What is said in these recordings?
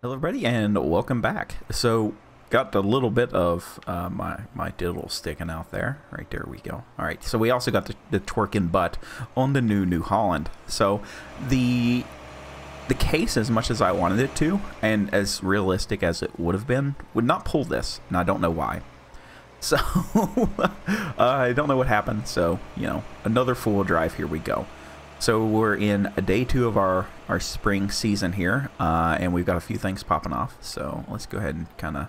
Hello everybody and welcome back. So got a little bit of my diddle sticking out there. Right there we go. Alright, so we also got the twerking butt on the New Holland. So the case, as much as I wanted it to, and as realistic as it would have been, would not pull this, and I don't know why. So I don't know what happened. So, you know, another full drive, here we go. So we're in day 2 of our spring season here, and we've got a few things popping off. So let's go ahead and kind of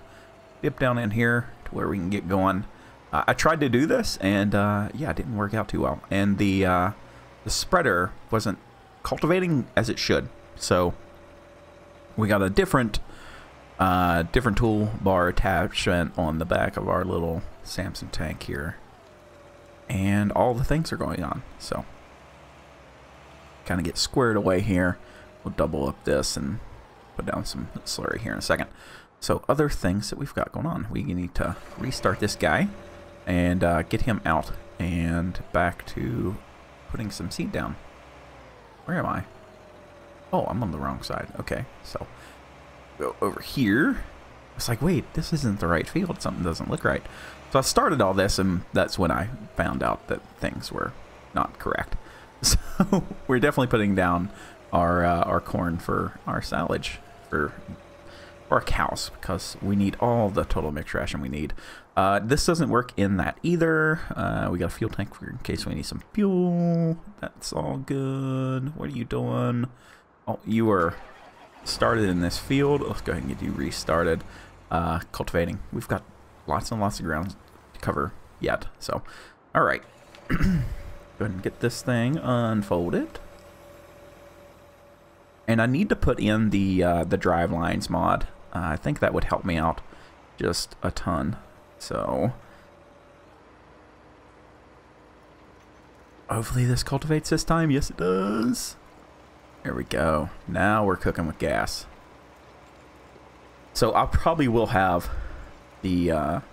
dip down in here to where we can get going. I tried to do this, and yeah, it didn't work out too well. And the spreader wasn't cultivating as it should. So we got a different toolbar attachment on the back of our little Samson tank here, and all the things are going on. So kind of get squared away here. We'll double up this and put down some slurry here in a second. So other things that we've got going on, we need to restart this guy and get him out and back to putting some seed down. Where am I? Oh, I'm on the wrong side. Okay, so go over here. It's like, wait, this isn't the right field. Something doesn't look right. So I started all this, and that's when I found out that things were not correct. So we're definitely putting down our corn for our silage for our cows, because we need all the total mixed ration we need. This doesn't work in that either. We got a fuel tank in case we need some fuel. That's all good. What are you doing? Oh, you were started in this field. Let's go ahead and get you restarted. Cultivating. We've got lots and lots of ground to cover yet. So, all right. Go ahead and get this thing unfolded. And I need to put in the drive lines mod. I think that would help me out just a ton. So hopefully this cultivates this time. Yes, it does. There we go. Now we're cooking with gas. So I probably will have the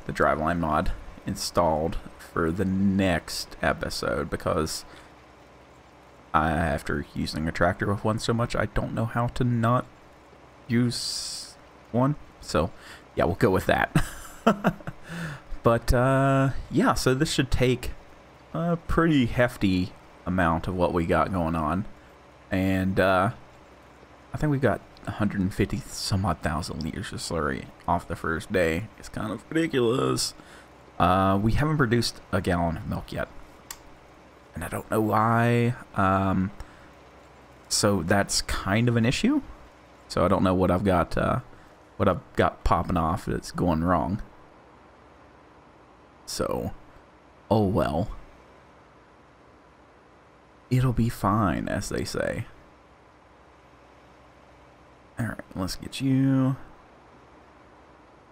driveline mod installed for the next episode, because after using a tractor with one so much, I don't know how to not use one. So yeah, we'll go with that. But yeah, so this should take a pretty hefty amount of what we got going on. And I think we've got 150 some odd thousand liters of slurry off the first day. It's kind of ridiculous. We haven't produced a gallon of milk yet, and I don't know why. So that's kind of an issue. So I don't know what I've got popping off that's going wrong. So, oh well. It'll be fine, as they say. Alright, let's get you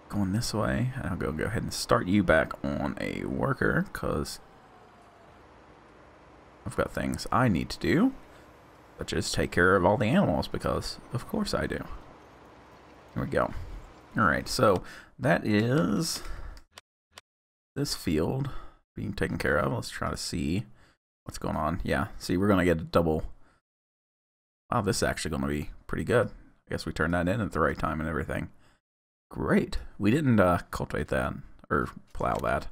going this way. I'll go ahead and start you back on a worker, because I've got things I need to do, such as take care of all the animals, because of course I do. Here we go. Alright, so that is this field being taken care of. Let's try to see what's going on. Yeah, see, we're going to get a double. Wow, this is actually going to be pretty good. I guess we turned that in at the right time and everything. Great. We didn't cultivate that or plow that.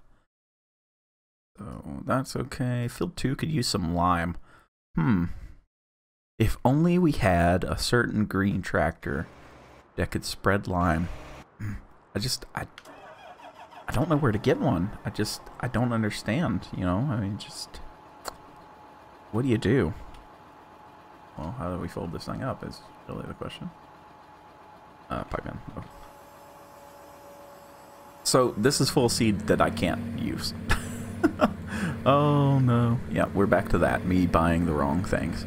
So that's okay. Field 2 could use some lime. If only we had a certain green tractor that could spread lime. I don't know where to get one. I don't understand, you know? I mean, just, what do you do? Well, how do we fold this thing up is really the question. Pipe in. Oh. So this is full seed that I can't use. Oh no. Yeah, we're back to that. Me buying the wrong things.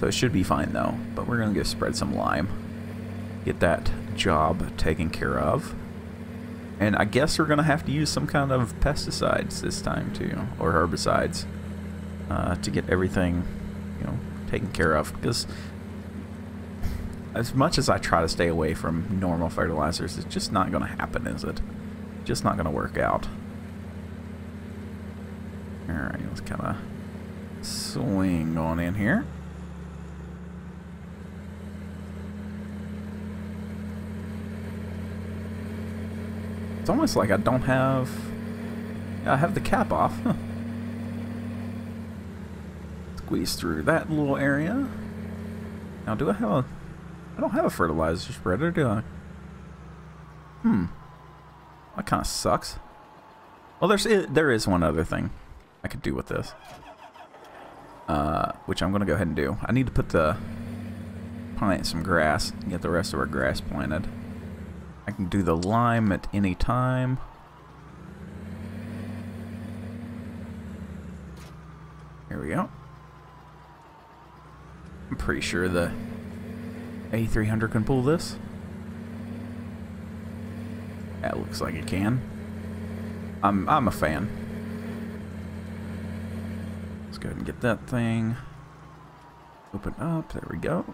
So it should be fine though. But we're going to go spread some lime. Get that job taken care of. And I guess we're going to have to use some kind of pesticides this time too. Or herbicides. To get everything, you know, taken care of. Because as much as I try to stay away from normal fertilizers, it's just not going to happen, is it? Just not going to work out. Alright, let's kind of swing on in here. It's almost like I don't have... Yeah, I have the cap off. Huh. Squeeze through that little area. Now, do I have a... I don't have a fertilizer spreader, do I? That kind of sucks. Well, there is one other thing I could do with this. Which I'm going to go ahead and do. I need to plant some grass and get the rest of our grass planted. I can do the lime at any time. Here we go. I'm pretty sure the A300 can pull this. That looks like it can. I'm a fan. Let's go ahead and get that thing. Open up. There we go.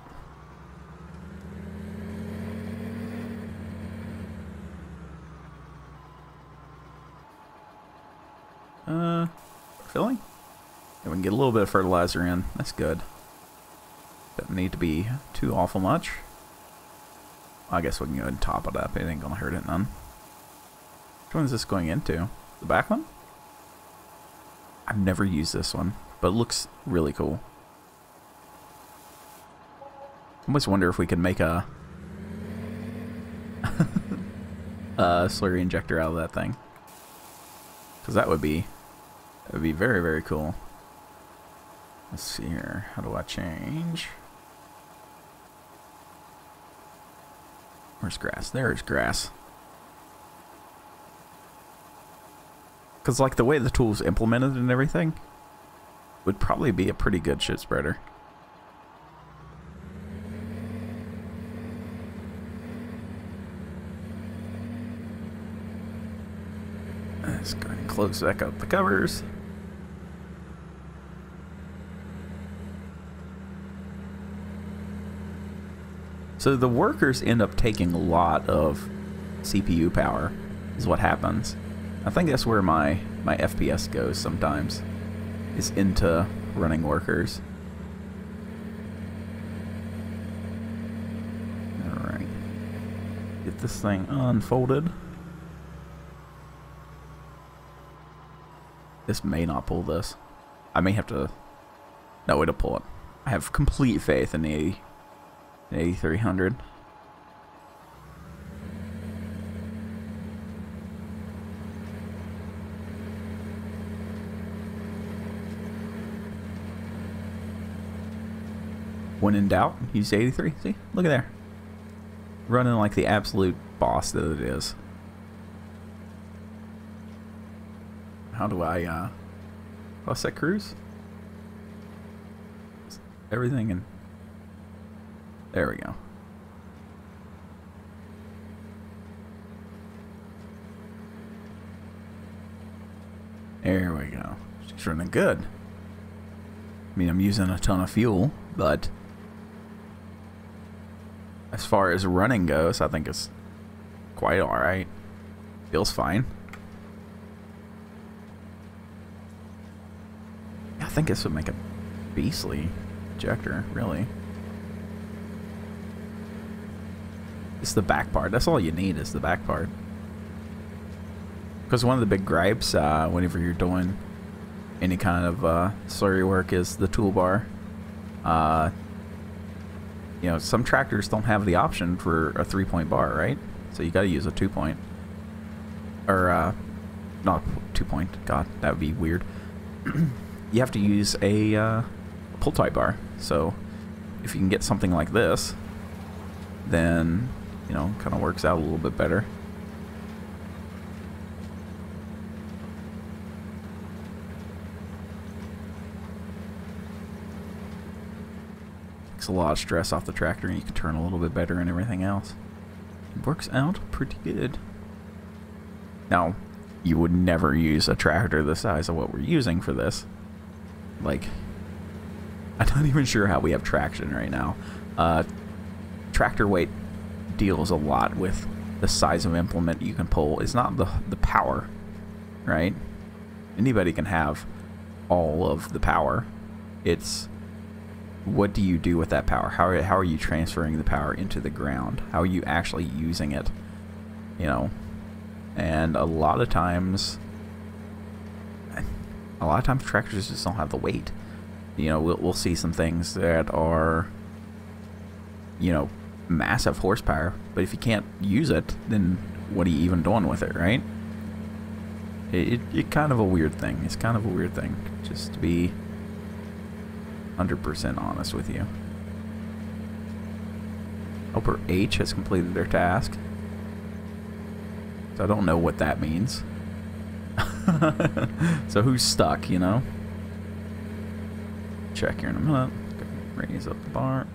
Filling? Yeah, we can get a little bit of fertilizer in. That's good. Doesn't need to be too awful much. I guess we can go ahead and top it up. It ain't gonna hurt it none. Which one is this going into? The back one? I've never used this one, but it looks really cool. I almost wonder if we could make a slurry injector out of that thing. Because that would be very, very cool. Let's see here. How do I change? Where's grass? There's grass. Because, like, the way the tool's implemented and everything would probably be a pretty good shit spreader. Let's go ahead and close back up the covers. So the workers end up taking a lot of CPU power, is what happens. I think that's where my FPS goes sometimes, is into running workers. Alright. Get this thing unfolded. This may not pull this. I may have to... No, it'll pull it. I have complete faith in the 8300. When in doubt, use 83. See? Look at there. Running like the absolute boss that it is. How do I set cruise? Everything in... There we go. There we go. She's running good. I mean, I'm using a ton of fuel, but as far as running goes, I think it's quite alright. Feels fine. I think this would make a beastly injector, really. It's the back part. That's all you need is the back part. Because one of the big gripes whenever you're doing any kind of slurry work is the toolbar. You know, some tractors don't have the option for a 3-point bar, right? So you got to use a 2-point. Or, not 2-point. God, that would be weird. You have to use a pull-type bar. So if you can get something like this, then, you know, kind of works out a little bit better. Takes a lot of stress off the tractor, and you can turn a little bit better and everything else. It works out pretty good. Now, you would never use a tractor the size of what we're using for this. Like, I'm not even sure how we have traction right now. Tractor weight deals a lot with the size of implement you can pull. It's not the power, right? Anybody can have all of the power. It's what do you do with that power? How are you transferring the power into the ground? How are you actually using it? You know, And a lot of times tractors just don't have the weight. You know, we'll see some things that are, you know, massive horsepower, but if you can't use it, then what are you even doing with it, right? It's kind of a weird thing. It's kind of a weird thing, just to be 100% honest with you. Helper H has completed their task. So I don't know what that means. So who's stuck, you know? Check here in a minute. Raise up the bar.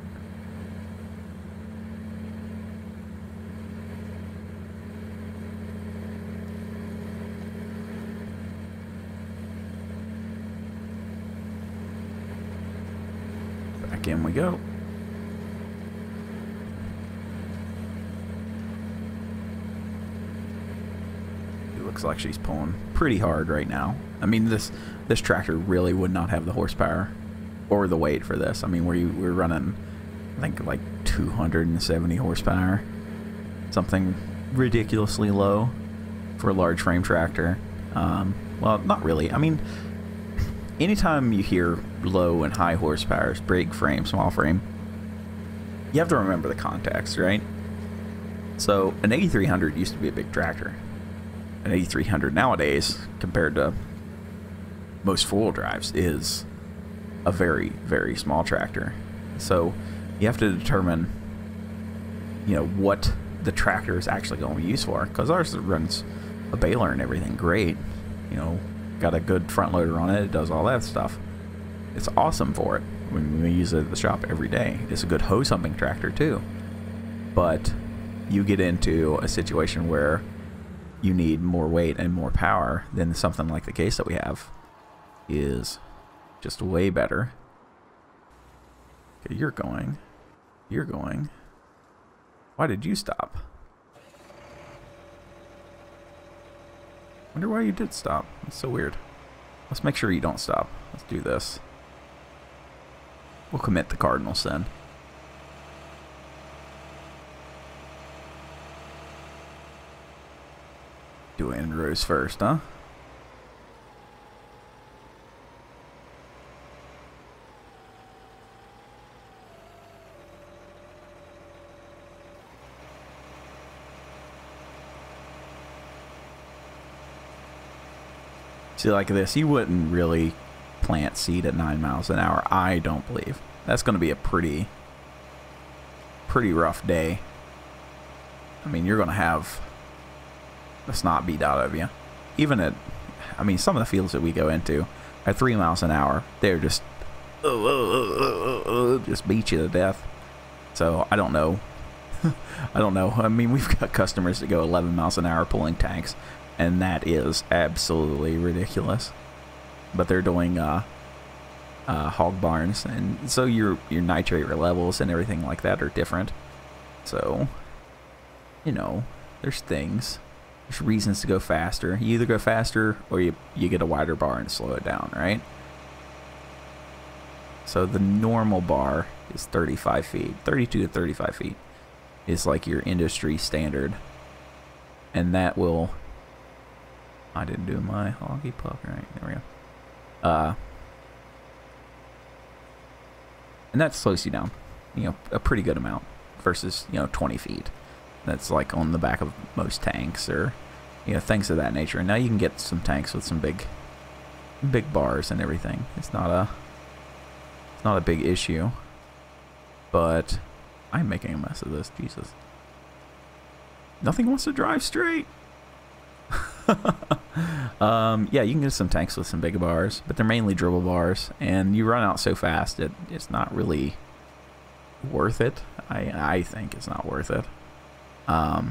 Back in we go. Looks like she's pulling pretty hard right now. I mean, this tractor really would not have the horsepower or the weight for this. I mean, we're running, I think, like 270 horsepower, something ridiculously low for a large frame tractor. Well, not really. I mean, anytime you hear low and high horsepower, big frame, small frame, you have to remember the context, right? So an 8300 used to be a big tractor. An 8300 nowadays, compared to most four-wheel drives, is a very, very small tractor. So you have to determine, you know, what the tractor is actually going to be used for. Because ours runs a baler and everything great. You know, got a good front loader on it. It does all that stuff. It's awesome for it. When we use it at the shop every day. It's a good hose humping tractor too. But you get into a situation where you need more weight and more power, than something like the case that we have is just way better. Okay, you're going. Why did you stop? Wonder why you did stop. That's so weird. Let's make sure you don't stop. Let's do this. We'll commit the Cardinals then. Do Andrews first, huh? See, like this, you wouldn't really plant seed at 9 miles an hour, I don't believe. That's going to be a pretty rough day. I mean, you're going to have the snot beat out of you. Even at, I mean, some of the fields that we go into at 3 miles an hour, they're just just beat you to death. So I don't know. I don't know. I mean, we've got customers that go 11 miles an hour pulling tanks, and that is absolutely ridiculous. But they're doing hog barns, and so your nitrate levels and everything like that are different. So, you know, there's things. There's reasons to go faster. You either go faster or you get a wider bar and slow it down, right? So the normal bar is 35 feet. 32 to 35 feet is like your industry standard. And that will... I didn't do my hoggy puck. Right, there we go. And that slows you down, you know, a pretty good amount versus, you know, 20 feet. That's like on the back of most tanks or, you know, things of that nature. And now you can get some tanks with some big bars and everything. It's not a big issue. But I'm making a mess of this. Jesus. Nothing wants to drive straight. Yeah, you can get some tanks with some big bars, but they're mainly dribble bars, and you run out so fast it's not really worth it. I think it's not worth it. I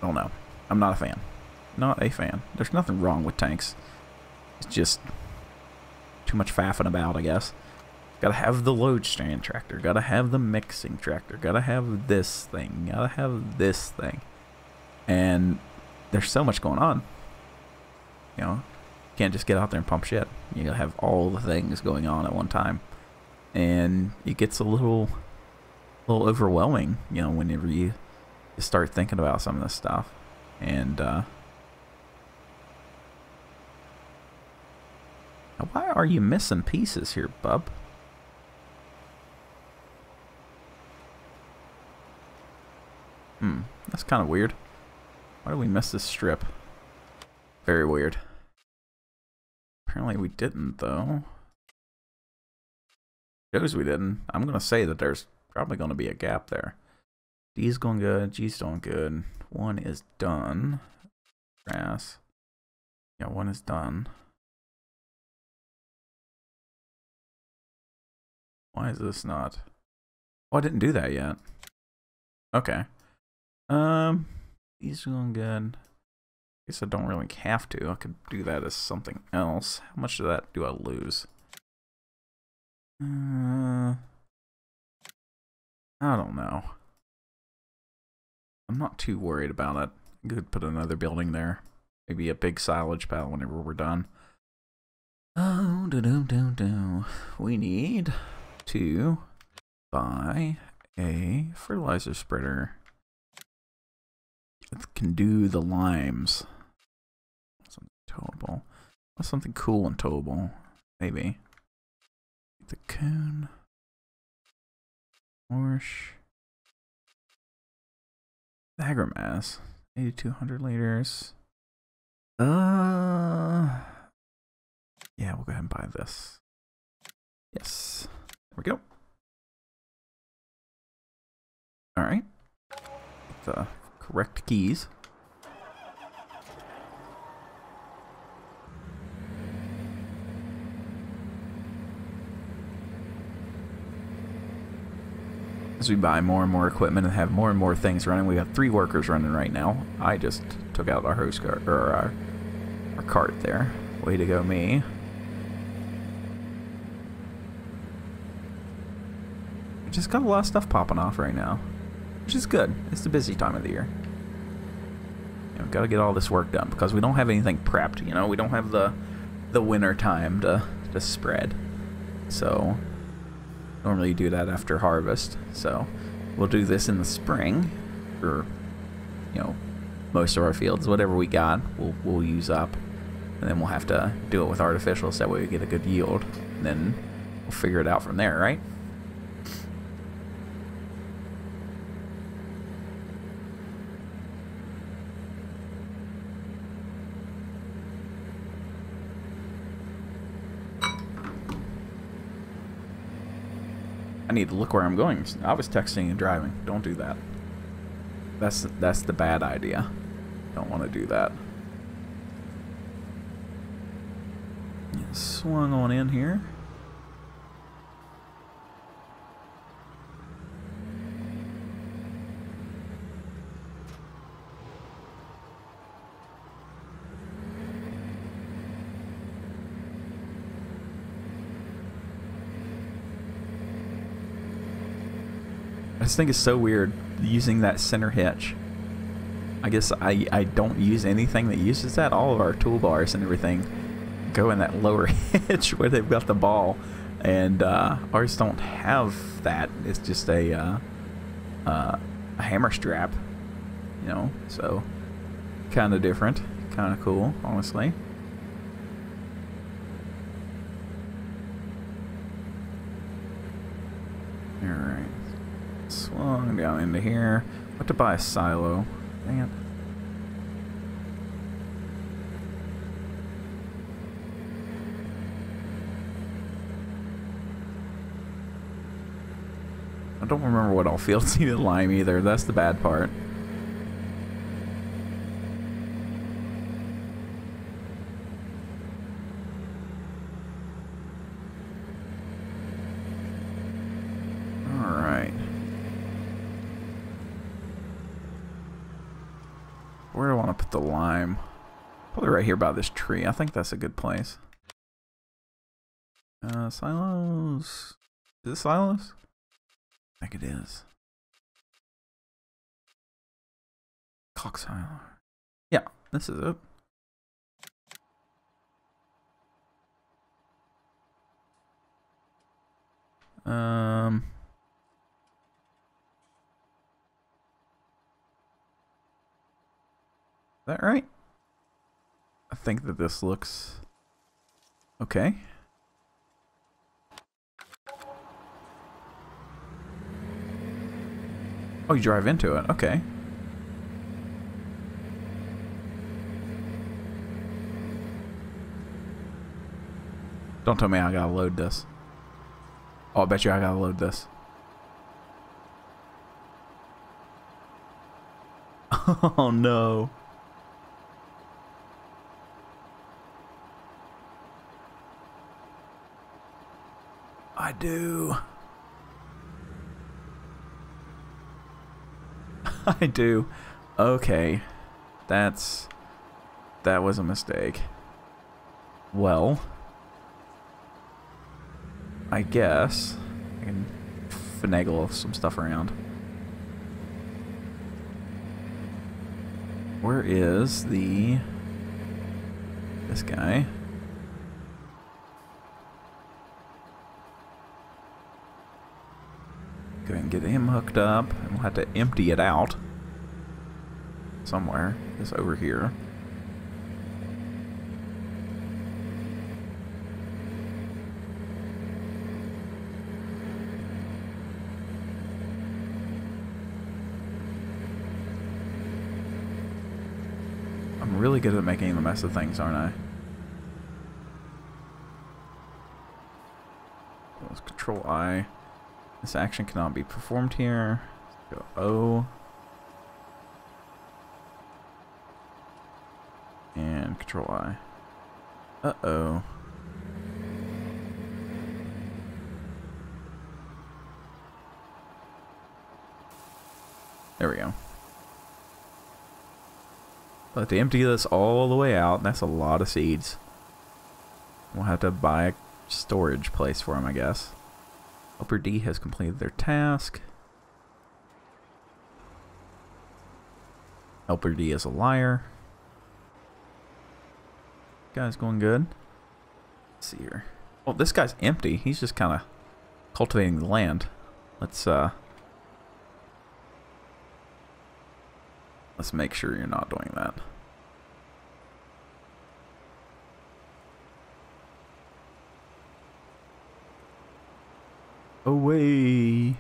don't know. I'm not a fan. Not a fan. There's nothing wrong with tanks. It's just too much faffing about, I guess. Gotta have the load stand tractor. Gotta have the mixing tractor. Gotta have this thing. Gotta have this thing. And there's so much going on. You know, you can't just get out there and pump shit. You gotta have all the things going on at one time. And it gets a little overwhelming, you know, whenever you start thinking about some of this stuff. And why are you missing pieces here, bub? That's kind of weird. Why did we miss this strip? Very weird. Apparently we didn't, though. Shows we didn't. I'm going to say that there's probably going to be a gap there. D's going good. G's doing good. One is done. Grass. Yeah, one is done. Why is this not? Oh, I didn't do that yet. Okay. These are going good. I guess I don't really have to. I could do that as something else. How much of that do I lose? I don't know. I'm not too worried about it. I could put another building there. Maybe a big silage pile whenever we're done. Oh, we need to buy a fertilizer spreader. It can do the limes. Something towable. What's something cool and towable? Maybe. The coon. Morsh. The Agromass. 8,200 liters. Yeah, we'll go ahead and buy this. Yes. There we go. Alright. The correct keys. As we buy more and more equipment and have more and more things running, we have 3 workers running right now. I just took out our host cart, or our cart there. Way to go, me. We just got a lot of stuff popping off right now, which is good. It's the busy time of the year. You know, gotta get all this work done because we don't have anything prepped. You know, we don't have the winter time to spread. So normally you do that after harvest. So we'll do this in the spring for, you know, most of our fields. Whatever we got, we'll use up, and then we'll have to do it with artificials. So that way we get a good yield. And then we'll figure it out from there, right? I need to look where I'm going. I was texting and driving. Don't do that. That's the bad idea. Don't want to do that. Yeah, swung on in here. I just think it's so weird using that center hitch. I guess I don't use anything that uses that. All of our toolbars and everything go in that lower hitch where they've got the ball, and ours don't have that. It's just a hammer strap, you know. So kind of different, kind of cool, honestly. All right. Swung down into here. What to buy a silo? Dang it. I don't remember what all fields needed lime either. That's the bad part. Where do I want to put the lime? Probably right here by this tree. I think that's a good place. Silos. Is it silos? I think it is. Clock silo. Yeah, this is it. that right? I think that this looks okay. Oh, you drive into it. Okay. Don't tell me I gotta load this. Oh, I bet you I gotta load this. Oh no. I do. I do. Okay. That was a mistake. Well, I guess I can finagle some stuff around. Where is this guy? Go ahead and get him hooked up, and we'll have to empty it out somewhere. It's over here. I'm really good at making the mess of things, aren't I? Let's Control I. This action cannot be performed here. Let's go O. And Control I. Uh-oh. There we go. But to empty this all the way out, that's a lot of seeds. We'll have to buy a storage place for them, I guess. Helper D has completed their task. Helper D is a liar. Guy's going good. Let's see here. Oh, this guy's empty. He's just kind of cultivating the land. Let's make sure you're not doing that. Away.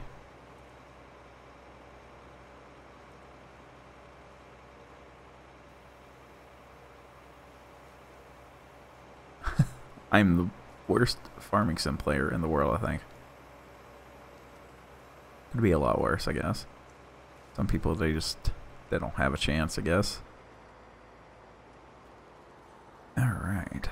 I'm the worst farming sim player in the world, I think. Could be a lot worse, I guess. Some people, they don't have a chance, I guess. Alright.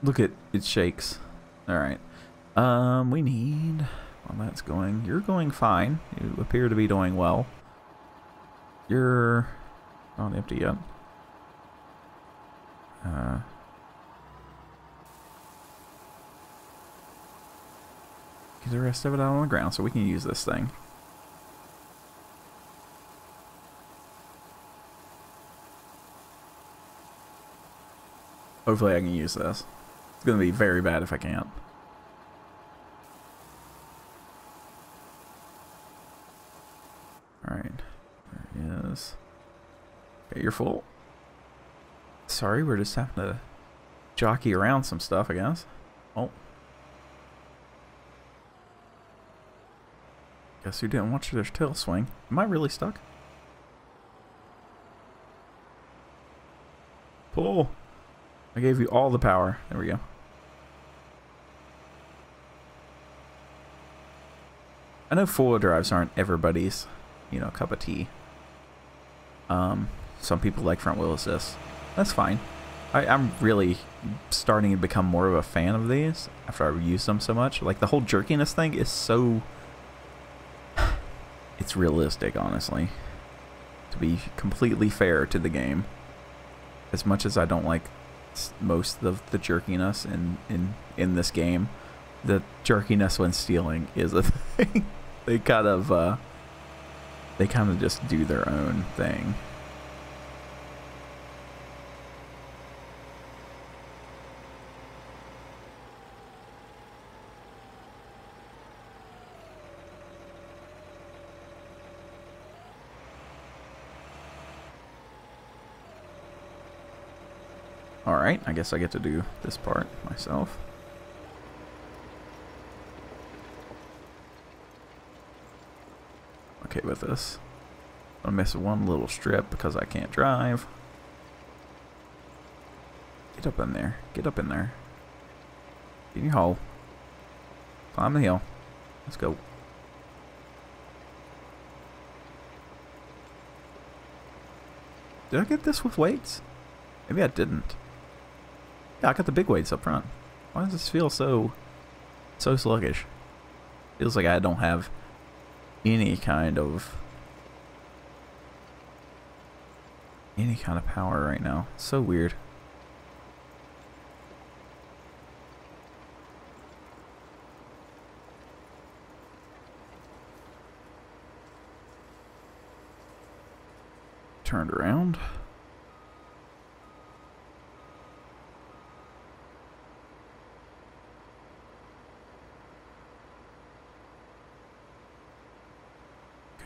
Look at it shakes. Alright. We need... Well, that's going... You're going fine. You appear to be doing well. You're not empty yet. Get the rest of it out on the ground so we can use this thing. Hopefully I can use this. It's going to be very bad if I can't. Alright. There he is. Okay, you're full. Sorry, we're just having to jockey around some stuff, I guess. Oh. Guess who didn't watch their tail swing? Am I really stuck? Pull! I gave you all the power. There we go. I know four-wheel drives aren't everybody's, you know, cup of tea. Some people like front-wheel assist. That's fine. I'm really starting to become more of a fan of these after I've used them so much. Like, the whole jerkiness thing is so... It's realistic, honestly. To be completely fair to the game. As much as I don't like most of the jerkiness in this game, the jerkiness when stealing is a thing. They kind of just do their own thing. Alright, I guess I get to do this part myself. Okay with this. I miss one little strip because I can't drive. Get up in there. Get up in there. Get in your hole. Climb the hill. Let's go. Did I get this with weights? Maybe I didn't. Yeah, I got the big weights up front. Why does this feel so sluggish? Feels like I don't have any kind of power right now. It's so weird. Turned around.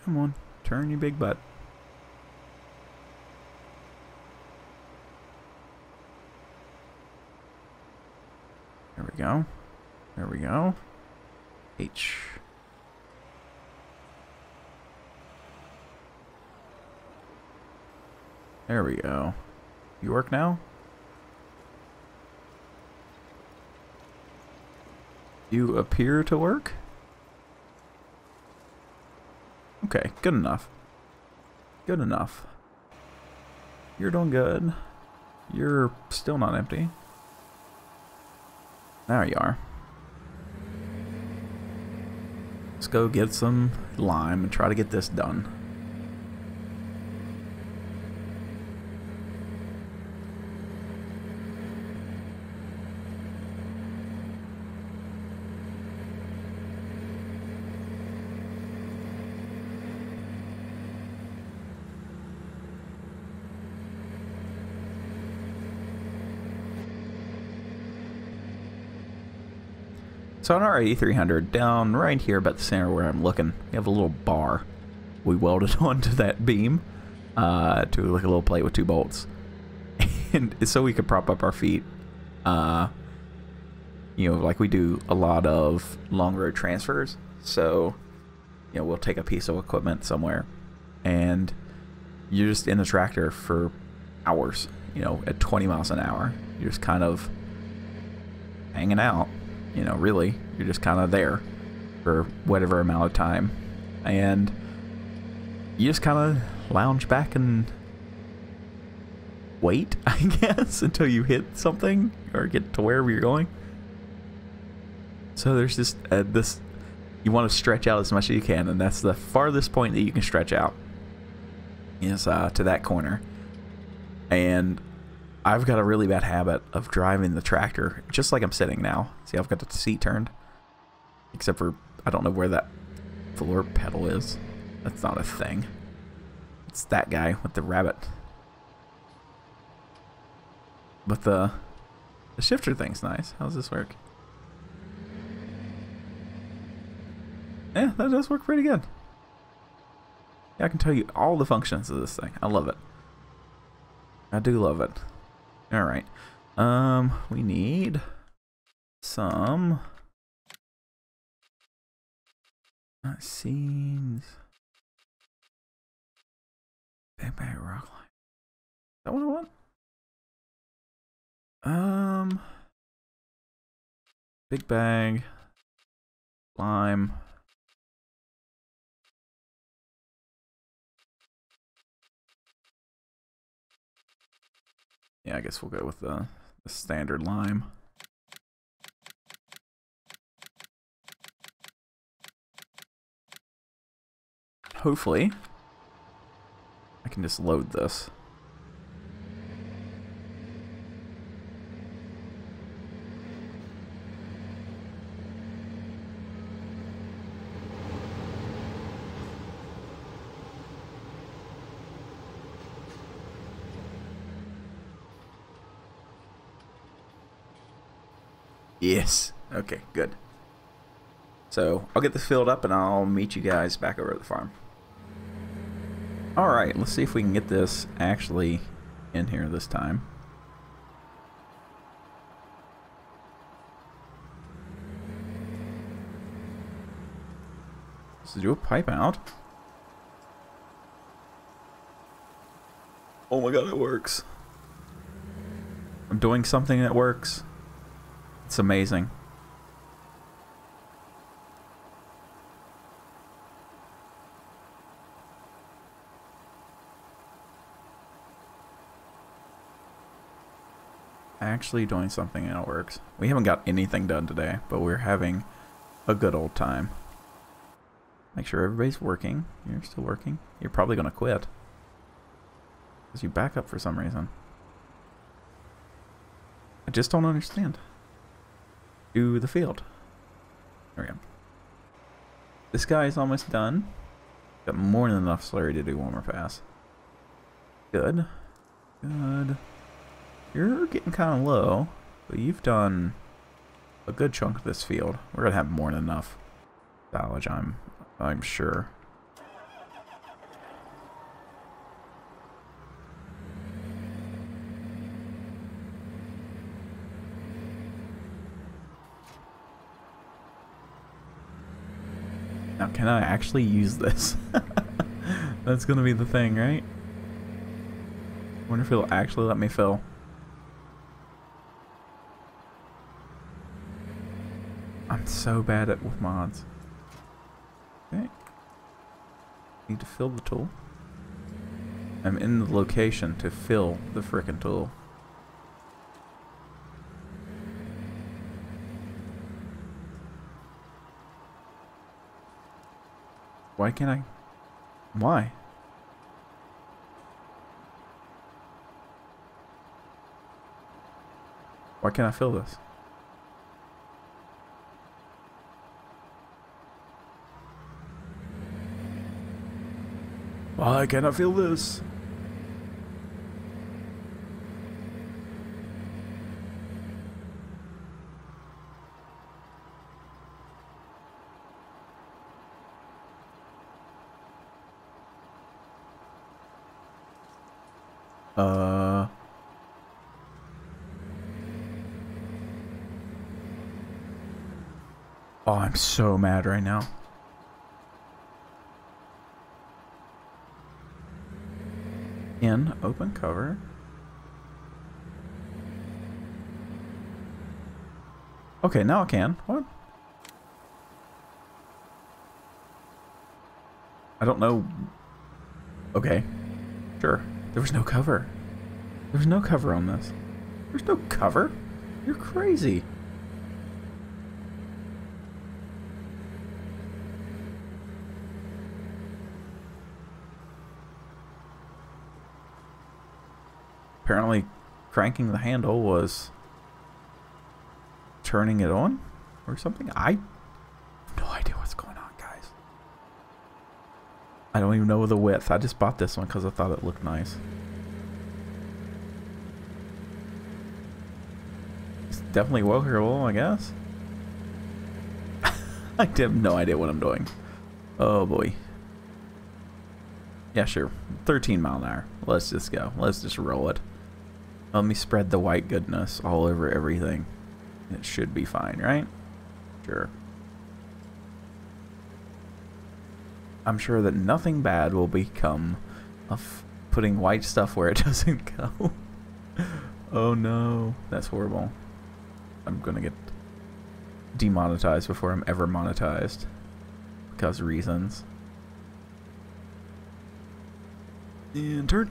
Come on, turn your big butt. There we go. There we go. H. There we go. You work now? You appear to work? Okay, good enough. Good enough. You're doing good. You're still not empty. There you are. Let's go get some lime and try to get this done. So on our A300, down right here about the center where I'm looking, we have a little bar we welded onto that beam to like a little plate with 2 bolts. And so we could prop up our feet. You know, like we do a lot of long road transfers. So, you know, we'll take a piece of equipment somewhere and you're just in the tractor for hours, you know, at 20 miles an hour. You're just kind of hanging out. You know, really, you're just kind of there for whatever amount of time. And you just kind of lounge back and wait, I guess, until you hit something or get to wherever you're going. So there's just this, you want to stretch out as much as you can, and that's the farthest point that you can stretch out is to that corner. And I've got a really bad habit of driving the tractor just like I'm sitting now. See, I've got the seat turned. Except for, I don't know where that floor pedal is. That's not a thing. It's that guy with the rabbit. But the shifter thing's nice. How does this work? Yeah, that does work pretty good. Yeah, I can tell you all the functions of this thing. I love it. I do love it. Alright. We need some. That seems. Big bag rock line. Is that what I want? Big bag. Lime. Yeah, I guess we'll go with the standard lime. Hopefully, I can just load this. Yes. Okay, good. So I'll get this filled up and I'll meet you guys back over at the farm. Alright, let's see if we can get this actually in here this time. Let's do a pipe out. Oh my god, it works. I'm doing something that works. It's amazing. Actually doing something that works. We haven't got anything done today, but we're having a good old time. Make sure everybody's working. You're still working. You're probably going to quit. Because you back up for some reason. I just don't understand. Do the field. There we go. This guy is almost done. Got more than enough slurry to do one more pass. Good. Good. You're getting kind of low, but you've done a good chunk of this field. We're gonna have more than enough silage, I'm sure. Now, can I actually use this? That's gonna be the thing, right? I wonder if it'll actually let me fill. I'm so bad at with mods. Okay. Need to fill the tool. I'm in the location to fill the frickin' tool. Why can't I? Why? Why can't I fill this? Why can't I feel this? Oh, I'm so mad right now. In open cover. Okay, now I can. What? I don't know. Okay. Sure. There was no cover. There was no cover on this. There's no cover? You're crazy. Apparently, cranking the handle was turning it on or something. I have no idea what's going on, guys. I don't even know the width. I just bought this one because I thought it looked nice. It's definitely workable, I guess. I have no idea what I'm doing. Oh boy. Yeah, sure. 13 mile an hour. Let's just go. Let's just roll it. Let me spread the white goodness all over everything. It should be fine, right? Sure. I'm sure that nothing bad will become of putting white stuff where it doesn't go. Oh no. That's horrible. I'm gonna get demonetized before I'm ever monetized. Because of reasons. And turn.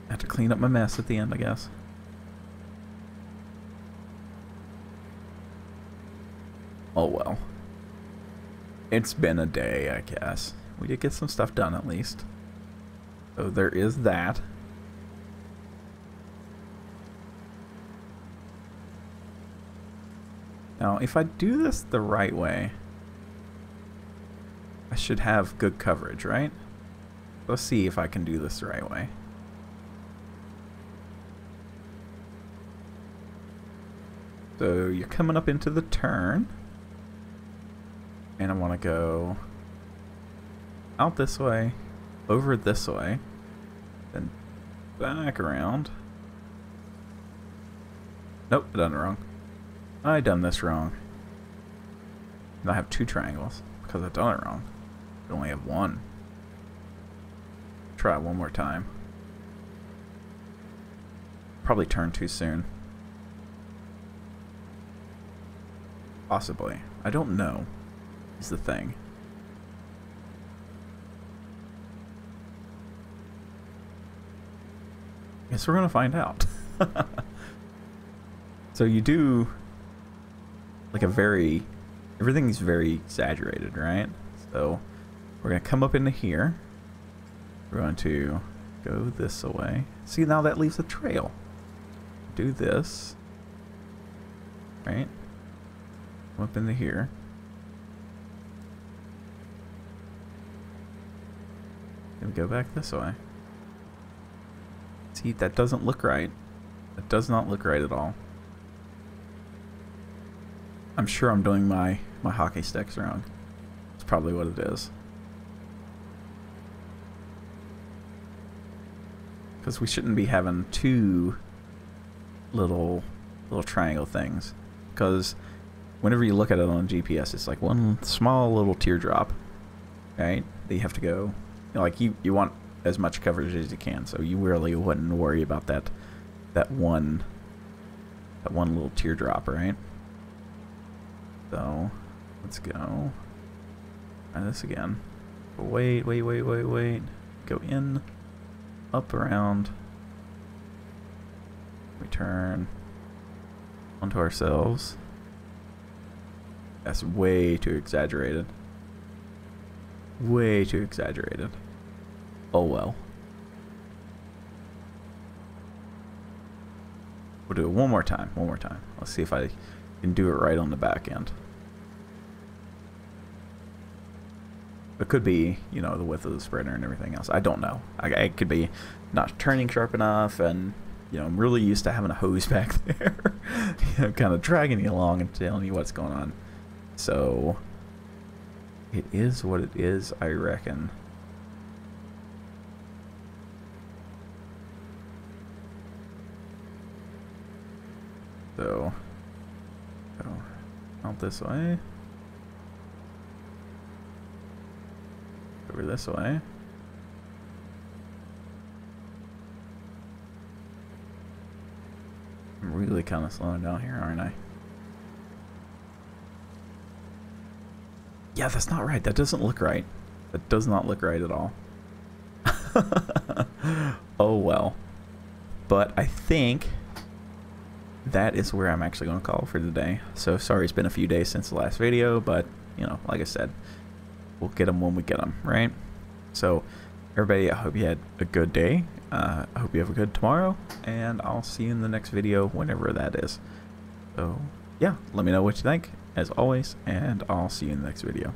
Have to clean up my mess at the end, I guess. Oh well. It's been a day, I guess. We did get some stuff done at least. So there is that. Now, if I do this the right way, I should have good coverage, right? Let's see if I can do this the right way. So you're coming up into the turn. And I want to go out this way, over this way, then back around, Nope, I done it wrong. I done this wrong. I have 2 triangles because I done it wrong. I only have 1. Try it one more time. Probably turn too soon. Possibly. I don't know. Is the thing. Guess we're gonna find out. So you do like everything's very exaggerated, right? So we're gonna come up into here. We're going to go this way. See, now that leaves a trail. Do this. Right? Come up into here. And go back this way. See, that doesn't look right. That does not look right at all. I'm sure I'm doing my hockey sticks wrong. That's probably what it is. Because we shouldn't be having 2 little triangle things. Because whenever you look at it on GPS, it's like one small little teardrop, right? That you have to go, like you want as much coverage as you can, so you really wouldn't worry about that one little teardrop, right? So let's go. Try this again. But wait. Go in, up, around. We turn onto ourselves. That's way too exaggerated. Way too exaggerated. Oh well. We'll do it one more time. Let's see if I can do it right on the back end. It could be, you know, the width of the spreader and everything else. I don't know. It could be not turning sharp enough, and you know, I'm really used to having a hose back there, you know, kind of dragging you along and telling you what's going on. So it is what it is, I reckon. So go out this way. Over this way. I'm really kind of slowing down here, aren't I? Yeah, that's not right. That doesn't look right. That does not look right at all. Oh well. But I think that is where I'm actually going to call for today. So sorry it's been a few days since the last video, but you know, like I said, we'll get them when we get them, right? So everybody, I hope you had a good day. I hope you have a good tomorrow, and I'll see you in the next video whenever that is. So yeah, let me know what you think as always, and I'll see you in the next video.